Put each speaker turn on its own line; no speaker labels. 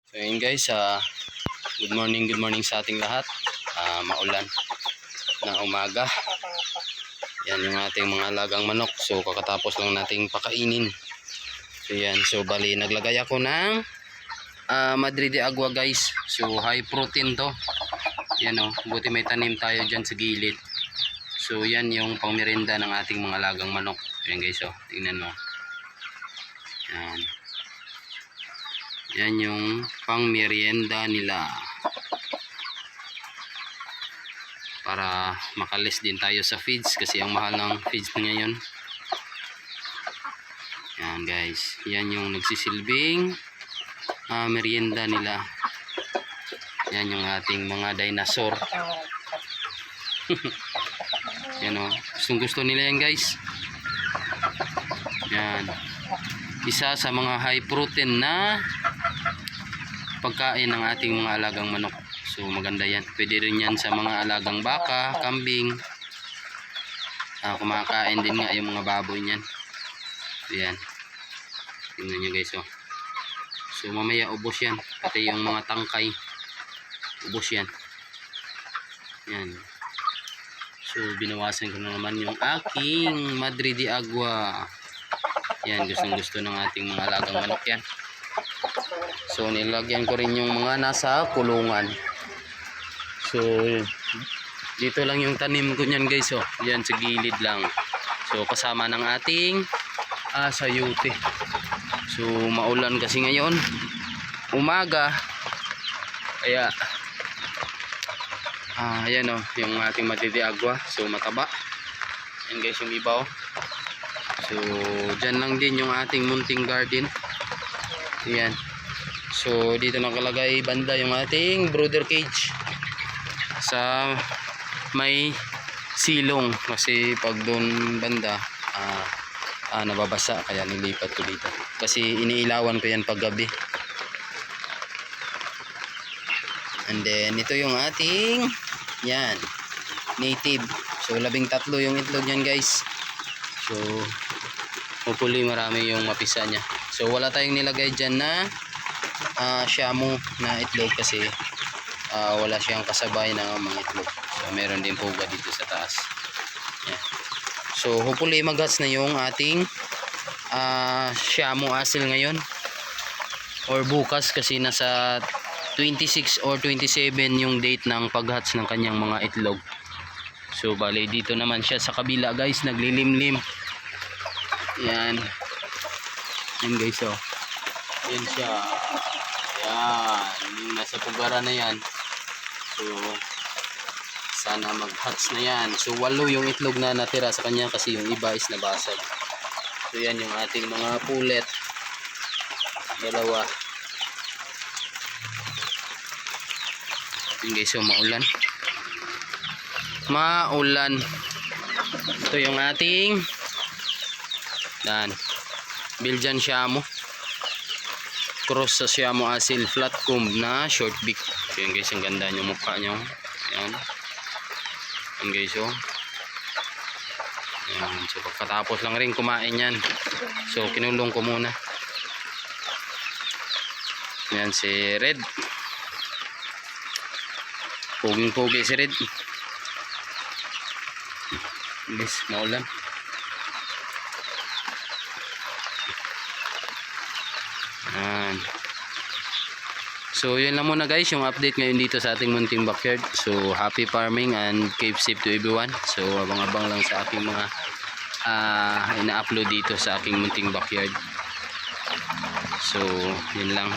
So yun guys, good morning sa ating lahat. Maulan na umaga. Yan yung ating mga alagang manok. So kakatapos lang nating pakainin. So yan, so bali naglagay ako ng Madrid de Agua guys. So high protein to. Yan o, buti may tanim tayo dyan sa gilid. So yan yung pangmerienda ng ating mga alagang manok. Yan guys o, tingnan mo. Yan. Yan yung pangmerienda nila. Para makalis din tayo sa feeds kasi ang mahal ng feeds ngayon. Yan guys, yan yung nagsisilbing merienda nila. Yan yung ating mga dinosaur. Yan o, gustong nila yan guys. Yan, isa sa mga high protein na pagkain ng ating mga alagang manok. So maganda yan, pwede rin yan sa mga alagang baka, kambing. Kumakain din nga yung mga baboy niyan. So yan, tingnan nyo guys oh. So mamaya ubos yan, pati yung mga tangkay ubos yan. Yan. So binawasan ko na naman yung aking Madrid de Agua. Yan, gustong ng ating mga alagang manok yan. So nilagyan ko rin yung mga nasa kulungan. So dito lang yung tanim ko niyan guys oh. Yan sa gilid lang. So kasama ng ating sayote. So maulan kasi ngayon umaga. Kaya ayan oh, yung ating Madrid de Agua. So mataba. Yan guys yung iba oh. So dyan lang din yung ating munting garden. Yan. So dito nakalagay banda yung ating brooder cage sa may silong kasi pag doon banda nababasa kaya nilipat ko dito kasi iniilawan ko yan pag gabi. And then ito yung ating yan native. So 13 yung itlog yan guys. So hopefully marami yung mapisa nya. So wala tayong nilagay dyan na shamu na itlog kasi wala siyang kasabay na mga itlog. So meron din puga dito sa taas. Yan. So hopefully mag-hatch na yung ating shamu asil ngayon or bukas kasi nasa 26 or 27 yung date ng pag-hatch ng kanyang mga itlog. So bali dito naman siya sa kabila guys, naglilimlim. Yan. Yan guys oh. Yan siya. Yan. Yung nasa pugara na yan. So sana mag-hatch na yan. So 8 yung itlog na natira sa kanya kasi yung iba is nabasag. So yan yung ating mga pulet. Dalawa. Yan guys oh, maulan. Maulan. Ito yung ating yan Belgian Shamu cross sa Shamu asil flat comb na short beak. So yan guys, ang ganda yung mukha nyo. Yan. Yan guys oh. Yan. So pagkatapos lang rin kumain yan. So kinulong ko muna. Yan si Red. Puging-pugi si Red. Guys, maulan. So yun lang muna guys yung update ngayon dito sa ating munting backyard. So happy farming and keep safe to everyone. So abang-abang lang sa aking mga ina-upload dito sa aking munting backyard. So yun lang.